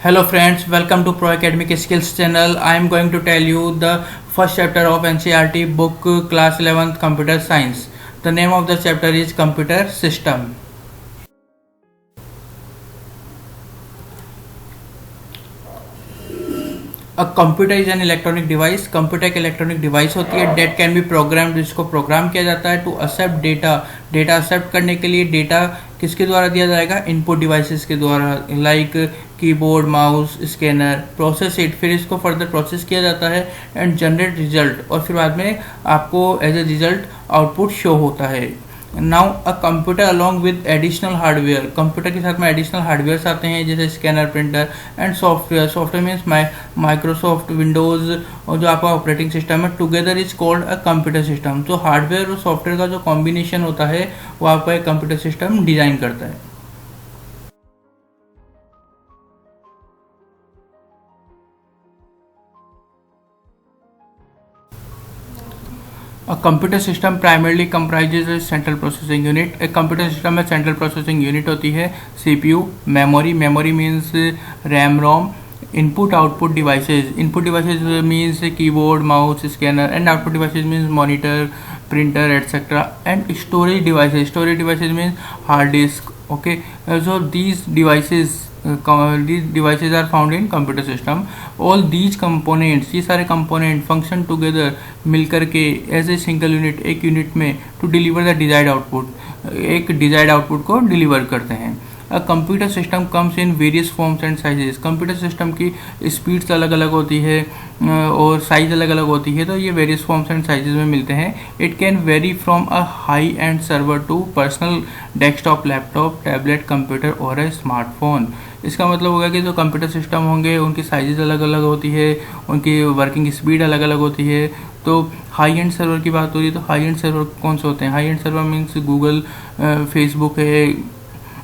Hello friends, welcome to Pro Academic Skills channel. I am going to tell you the first chapter of NCERT book class 11th Computer Science. The name of the chapter is Computer System. A computer is an electronic device. Computer एक electronic device होती है that can be program, जिसको program किया जाता है to accept data. Data accept करने के लिए डेटा किसके द्वारा दिया जाएगा? इनपुट डिवाइसेस के द्वारा, like keyboard, mouse, scanner. Process it, फिर इसको फर्दर प्रोसेस किया जाता है एंड जनरेट रिजल्ट, और फिर बाद में आपको as a result output show होता है. Now a computer along with additional hardware, computer के साथ में एडिशनल हार्डवेयर आते हैं जैसे scanner, printer and software. Software means Microsoft Windows और जो आपका ऑपरेटिंग सिस्टम है, together is called a computer system. तो हार्डवेयर और सॉफ्टवेयर का जो कॉम्बिनेशन होता है वो आपका एक कंप्यूटर सिस्टम डिजाइन करता है. A computer system primarily comprises a central processing unit. एक computer system में central processing unit होती है, CPU, memory. Memory means RAM, ROM. Input output devices. Input devices means keyboard, mouse, scanner, and output devices means monitor, printer, etc. And storage devices. Storage devices means hard disk. Okay, so these devices are found in computer system. All these components, ये सारे component function together मिलकर के as a single unit, एक unit में to deliver the desired output, एक desired output को deliver करते हैं. A computer system comes in various forms and sizes. Computer system की स्पीड्स अलग अलग होती है और साइज अलग अलग होती है, तो ये वेरियस फॉर्म्स एंड साइजेस में मिलते हैं. It can vary from a high end server to personal desktop, laptop, tablet, computer और अ स्मार्टफोन. इसका मतलब होगा कि जो कंप्यूटर सिस्टम होंगे उनकी साइजेस अलग अलग होती है, उनकी वर्किंग स्पीड अलग अलग होती है. तो हाई एंड सर्वर की बात हो रही है, तो हाई एंड सर्वर कौन से होते हैं? High end server means Google, Facebook है,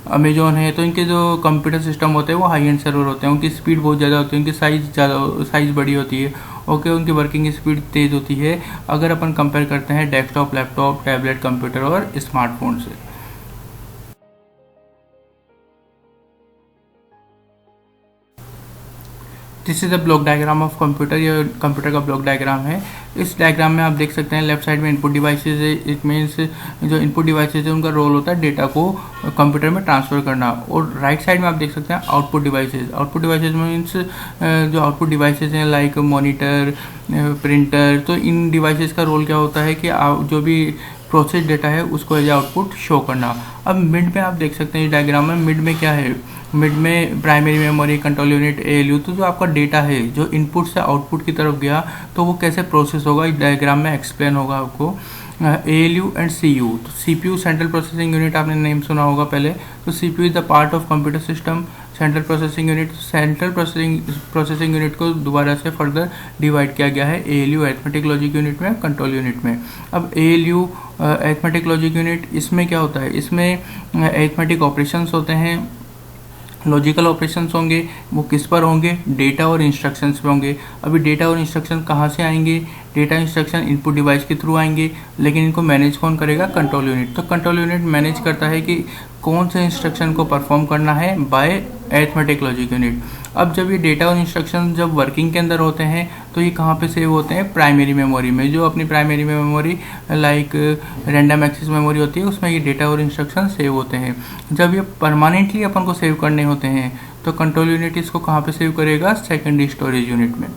अमेजोन है. तो इनके जो कंप्यूटर सिस्टम होते हैं वो हाई एंड सर्वर होते हैं. उनकी स्पीड बहुत ज़्यादा होती है, उनकी साइज़ बड़ी होती है. ओके, उनकी वर्किंग स्पीड तेज़ होती है अगर अपन कंपेयर करते हैं डेस्कटॉप, लैपटॉप, टैबलेट, कंप्यूटर और स्मार्टफोन से. This is the block diagram of computer. ये कंप्यूटर का ब्लॉक डायग्राम है. इस डायग्राम में आप देख सकते हैं लेफ्ट साइड में इनपुट डिवाइसेज है. इट मीन्स जो इनपुट डिवाइसेज है उनका रोल होता है डेटा को कंप्यूटर में ट्रांसफर करना. और राइट साइड में आप देख सकते हैं output devices. Output devices means जो आउटपुट डिवाइसेज हैं लाइक मॉनिटर, प्रिंटर. तो इन डिवाइसेज का रोल क्या होता है कि जो भी प्रोसेस डेटा है उसको एज आउटपुट शो करना. अब मिड में आप देख सकते हैं इस डायग्राम में मिड में क्या है? मिड में primary memory, control unit, ALU. तो जो आपका डेटा है जो इनपुट से आउटपुट की तरफ गया तो वो कैसे प्रोसेस होगा इस डायग्राम में एक्सप्लेन होगा आपको. ALU and CU. तो सीपीयू सेंट्रल प्रोसेसिंग यूनिट, आपने नेम सुना होगा पहले. तो CPU is the part of computer system. Central processing unit, central processing unit को दोबारा से फर्दर डिवाइड किया गया है एएलयू अरिथमेटिक लॉजिक यूनिट में, कंट्रोल यूनिट में. अब एएलयू अरिथमेटिक लॉजिक यूनिट, इसमें क्या होता है? इसमें अरिथमेटिक ऑपरेशंस होते हैं, लॉजिकल ऑपरेशंस होंगे. वो किस पर होंगे? डेटा और इंस्ट्रक्शंस पे होंगे. अभी डेटा और इंस्ट्रक्शन कहाँ से आएंगे? डेटा इंस्ट्रक्शन इनपुट डिवाइस के थ्रू आएंगे, लेकिन इनको मैनेज कौन करेगा? Control unit. तो कंट्रोल यूनिट मैनेज करता है कि कौन से इंस्ट्रक्शन को परफॉर्म करना है बाय अरिथमेटिक लॉजिक यूनिट. अब जब ये डेटा और इंस्ट्रक्शन जब वर्किंग के अंदर होते हैं तो ये कहाँ पे सेव होते हैं? प्राइमरी मेमोरी में. जो अपनी primary memory like random access memory होती है उसमें ये डेटा और इंस्ट्रक्शन सेव होते हैं. जब ये परमानेंटली अपन को सेव करने होते हैं तो कंट्रोल यूनिट इसको कहाँ पे सेव करेगा? सेकेंडरी स्टोरेज यूनिट में.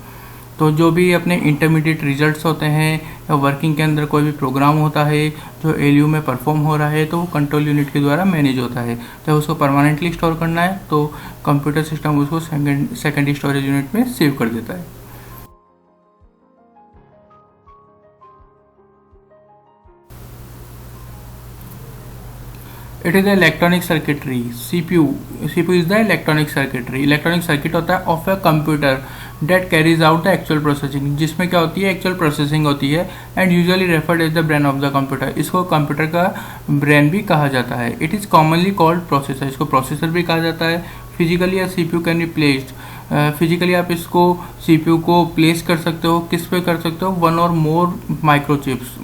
तो जो भी अपने इंटरमीडिएट रिजल्ट्स होते हैं या वर्किंग के अंदर कोई भी प्रोग्राम होता है जो एएलयू में परफॉर्म हो रहा है तो वो कंट्रोल यूनिट के द्वारा मैनेज होता है. जब उसको परमानेंटली स्टोर करना है तो कंप्यूटर सिस्टम उसको सेकेंडरी स्टोरेज यूनिट में सेव कर देता है. It is the electronic circuitry. CPU is the electronic circuitry. Electronic circuit होता है of a computer that carries out the actual processing, जिसमें क्या होती है? एक्चुअल प्रोसेसिंग होती है. And usually referred as the brain of the computer. इसको computer का ब्रेन भी कहा जाता है. It is commonly called processor. इसको प्रोसेसर भी कहा जाता है. फिजिकली या CPU can be placed. Physically आप इसको सीपीयू को प्लेस कर सकते हो. किस पे कर सकते हो? वन और मोर माइक्रो चिप्स,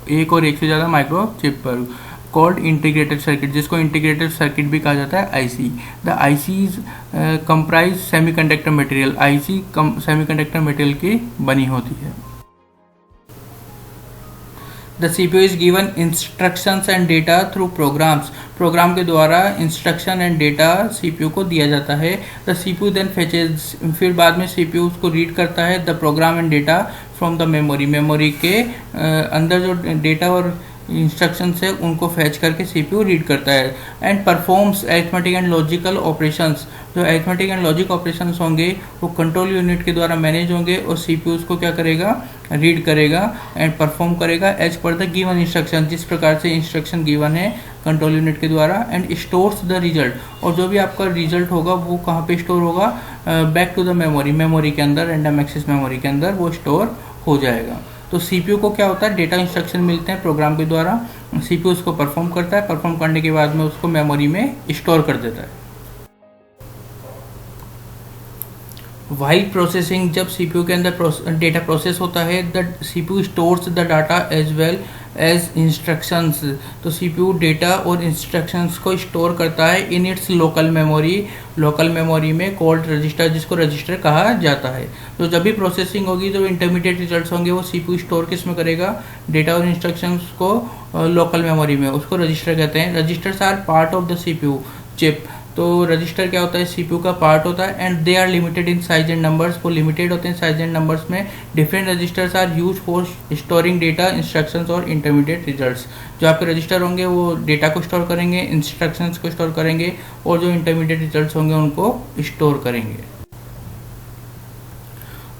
एक और एक से ज़्यादा माइक्रो चिप पर. कॉल्ड इंटीग्रेटेड सर्किट, जिसको इंटीग्रेटेड सर्किट भी कहा जाता है IC. The ICs comprise semiconductor material, IC semiconductor material की बनी होती है। The CPU is given instructions and data through programs, program के द्वारा इंस्ट्रक्शन एंड डेटा CPU को दिया जाता है। द CPU देन फेचेज, फिर बाद में CPU उसको रीड करता है the program and data from the memory, memory के अंदर जो डेटा और इंस्ट्रक्शंस है उनको फैच करके CPU रीड करता है। And performs arithmetic and logical operations, जो अरिथमेटिक एंड लॉजिक ऑपरेशंस होंगे वो कंट्रोल यूनिट के द्वारा मैनेज होंगे और CPU उसको क्या करेगा, रीड करेगा एंड परफॉर्म करेगा as per the given instruction, जिस प्रकार से इंस्ट्रक्शन गिवन है कंट्रोल यूनिट के द्वारा। एंड स्टोर्स द रिजल्ट, और जो भी आपका रिजल्ट होगा वो कहाँ पे स्टोर होगा, back to the memory, memory के अंदर, रैंडम एक्सेस मेमोरी के अंदर वो स्टोर हो जाएगा। तो CPU को क्या होता है, डेटा इंस्ट्रक्शन मिलते हैं प्रोग्राम के द्वारा, CPU उसको परफॉर्म करता है, परफॉर्म करने के बाद में उसको मेमोरी में स्टोर कर देता है। वाइल प्रोसेसिंग, जब CPU के अंदर डेटा प्रोसेस होता है the CPU stores the data as well as instructions, तो CPU डेटा और इंस्ट्रक्शंस को स्टोर करता है in its local memory, local memory में कॉल्ड रजिस्टर, जिसको रजिस्टर कहा जाता है। तो जब भी प्रोसेसिंग होगी जो इंटरमीडिएट रिजल्ट्स होंगे वो CPU स्टोर किस में करेगा, डेटा और इंस्ट्रक्शंस को लोकल मेमोरी में, उसको रजिस्टर कहते हैं। Registers are part of the CPU chip, तो रजिस्टर क्या होता है, CPU का पार्ट होता है। And they are limited in size and numbers, वो लिमिटेड होते हैं साइज एंड नंबर्स में। Different registers are use for storing data, instructions और इंटरमीडिएट रिजल्ट्स। जो आपके रजिस्टर होंगे वो डेटा को स्टोर करेंगे, इंस्ट्रक्शंस को स्टोर करेंगे और जो इंटरमीडिएट रिजल्ट्स होंगे उनको स्टोर करेंगे।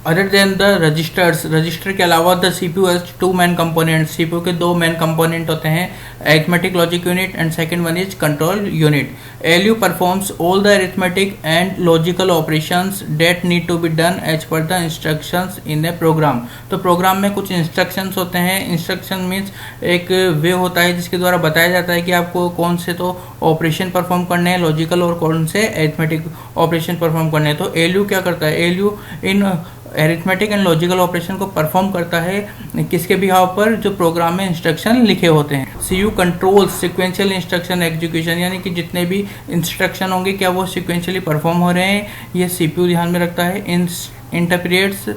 Other than the registers, register के अलावा the CPU has two main components, CPU के दो मेन कंपोनेंट होते हैं, arithmetic logic unit and second one is control unit. ALU performs all the arithmetic and logical operations that need to be done as per the instructions in a program. तो program में कुछ instructions होते हैं, instruction means एक वे होता है जिसके द्वारा बताया जाता है कि आपको कौन से तो ऑपरेशन परफॉर्म करने हैं लॉजिकल और कौन से अरिथमेटिक ऑपरेशन परफॉर्म करने हैं। तो ALU क्या करता है, ALU in arithmetic and logical operation को परफॉर्म करता है किसके बिहाव पर, जो प्रोग्राम में इंस्ट्रक्शन लिखे होते हैं। CPU controls sequential instruction execution, यानी कि जितने भी इंस्ट्रक्शन होंगे क्या वो सिक्वेंशियली परफॉर्म हो रहे हैं, ये CPU ध्यान में रखता है। Interprets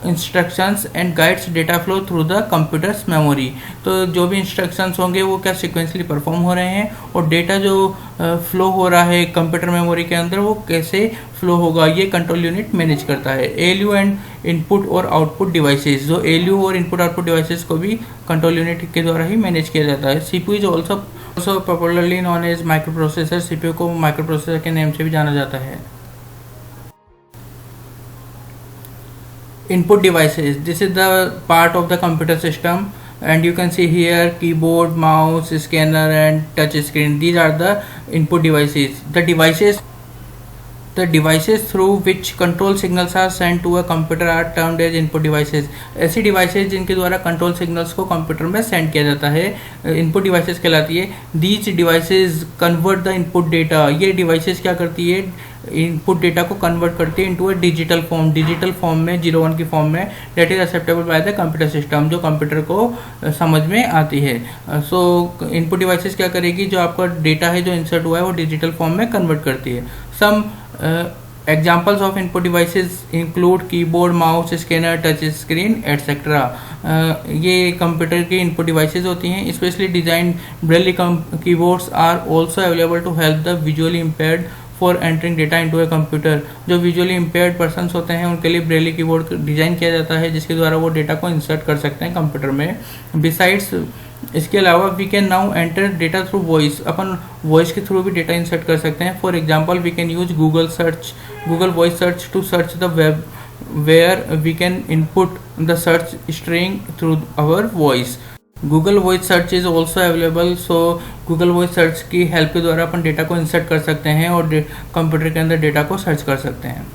instructions and guides data flow through the computers memory, तो जो भी इंस्ट्रक्शंस होंगे वो क्या सिक्वेंशली परफॉर्म हो रहे हैं और डेटा जो फ्लो हो रहा है कंप्यूटर मेमोरी के अंदर वो कैसे फ्लो होगा, ये कंट्रोल यूनिट मैनेज करता है। ALU एंड इनपुट और आउटपुट डिवाइसेस, जो ALU और इनपुट आउटपुट डिवाइसेस को भी कंट्रोल यूनिट के द्वारा ही मैनेज किया जाता है। CPU is also popularly known as micro processor, CPU को माइक्रो प्रोसेसर के नाम से भी जाना जाता है। Input devices, this is the part of the computer system and you can see here keyboard, mouse, scanner and touch screen. These are the input devices. The devices through which control signals are sent to a computer are termed as input devices. ऐसी devices जिनके द्वारा control signals को computer में send किया जाता है input devices कहलाती है। These devices convert the input data, ये devices क्या करती है, इनपुट डेटा को कन्वर्ट करती है into a digital form, digital form में 01 की फॉर्म में, that is acceptable bye the computer system, जो कंप्यूटर को समझ में आती है। सो इनपुट डिवाइसेस क्या करेगी, जो आपका डेटा है जो इंसर्ट हुआ है वो डिजिटल फॉर्म में कन्वर्ट करती है। Some examples of input devices include keyboard, mouse, scanner, touch screen etcetera. ये कंप्यूटर की इनपुट डिवाइसेस होती हैं। Specially design Braille keyboards are also available to help the visually impaired for entering data into a computer. जो visually impaired persons होते हैं उनके लिए Braille keyboard design किया जाता है जिसके द्वारा वो डेटा को इंसर्ट कर सकते हैं कंप्यूटर में। बिसाइड्स इसके अलावा we can now enter data through voice, अपन वॉइस के थ्रू भी डेटा इंसर्ट कर सकते हैं। For example we can use Google voice search to search the web where we can input the search string through our voice. Google voice search is also available, so Google voice search की help के द्वारा अपन data को insert कर सकते हैं और computer के अंदर डेटा को सर्च कर सकते हैं।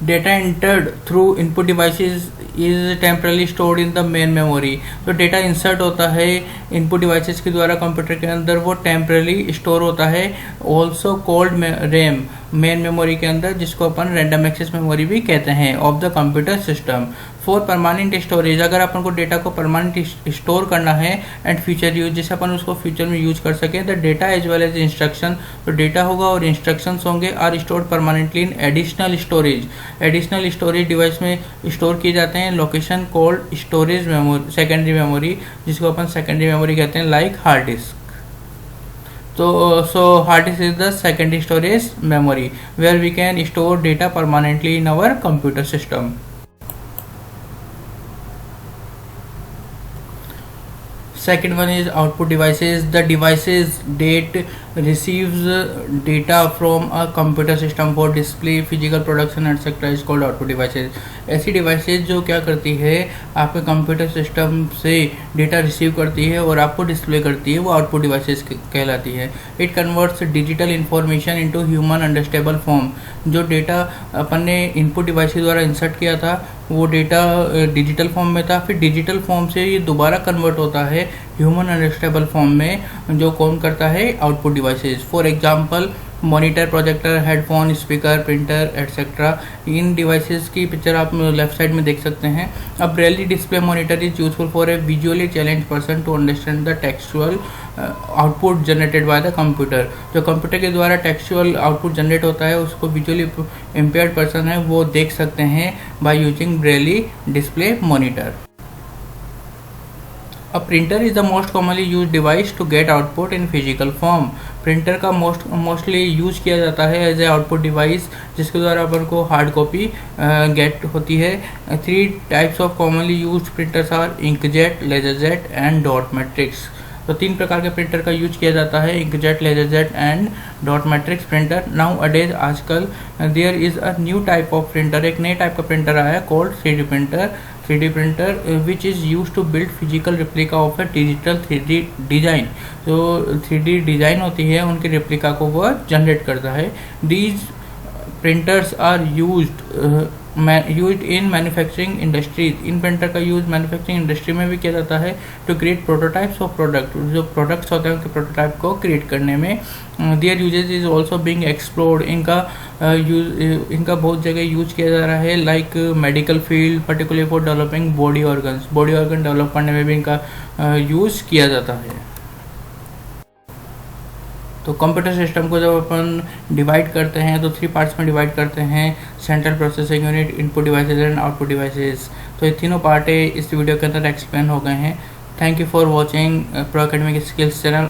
Data entered through input devices is temporarily stored in the main memory. तो डेटा इंसर्ट होता है इनपुट डिवाइसेस के द्वारा कंप्यूटर के अंदर, वो टेम्परली स्टोर होता है। Also called RAM, main memory के अंदर, जिसको अपन रैंडम एक्सेस मेमोरी भी कहते हैं of the computer system. For permanent storage, अगर अपन को डेटा को परमानेंट स्टोर करना है एंड फ्यूचर यूज, जिससे अपन उसको फ्यूचर में यूज कर सकें, the data as well as instruction, तो डेटा होगा और इंस्ट्रक्शंस होंगे, are stored permanently in additional storage, additional storage device में स्टोर किए जाते हैं, location called storage memory, secondary memory, जिसको अपन सेकेंडरी मेमोरी कहते हैं, like hard disk. So hard disk is the secondary storage memory where we can store data permanently in our computer system. Second one is output devices. The devices that receives data from a computer system for display, physical production etc. is called output devices. ऐसी devices जो क्या करती है, आपके computer system से data receive करती है और आपको डिस्प्ले करती है, वो आउटपुट डिवाइसेज कहलाती है। It converts digital information into human understandable form. जो डेटा अपन ने इनपुट डिवाइसेज द्वारा इंसर्ट किया था, वो डेटा डिजिटल फॉर्म में था, फिर डिजिटल फॉर्म से ये दोबारा कन्वर्ट होता है ह्यूमन अंडरस्टैंडेबल फॉर्म में, जो कौन करता है, output devices. For example monitor, projector, headphone, speaker, printer etcetera. इन डिवाइसेस की पिक्चर आप लेफ्ट साइड में देख सकते हैं। अब Braille display monitor is useful for a visually challenge person to understand the textual output generated by the computer. जो computer के द्वारा टेक्सचुअल आउटपुट जनरेट होता है, उसको विजुअली इम्पेयर्ड पर्सन है वो देख सकते हैं by using Braille display monitor. A printer is the most commonly used device to get output in physical form. Printer का मोस्टली यूज किया जाता है एज ए आउटपुट डिवाइस, जिसके द्वारा अपन को हार्ड कॉपी गेट होती है। 3 types of commonly used printers are inkjet, laserjet and dot matrix. तो 3 प्रकार के प्रिंटर का यूज किया जाता है, inkjet, laserjet and dot matrix printer. Now अडेज, आजकल there is a new type of printer, एक नए टाइप का प्रिंटर आया है called 3D printer. 3D printer which is use to build physical replica of a digital 3D design. जो 3D design होती है उनकी रिप्लिका को वह जनरेट करता है। These printers are used in manufacturing industries. इन प्रिंटर का यूज मैन्युफैक्चरिंग इंडस्ट्री में भी किया जाता है to create prototypes of product. जो प्रोडक्ट्स होते हैं उनके प्रोटोटाइप को क्रिएट करने में। Their usages is also being explored. इनका बहुत जगह यूज किया जा रहा है, like medical field, particularly for developing body organs. Body organ develop करने में भी इनका यूज किया जाता है। तो कंप्यूटर सिस्टम को जब अपन डिवाइड करते हैं तो 3 पार्ट्स में डिवाइड करते हैं, central processing unit, input devices and output devices. तो ये तीनों पार्ट इस वीडियो के अंदर एक्सप्लेन हो गए हैं। Thank you for watching pro academic skills channel.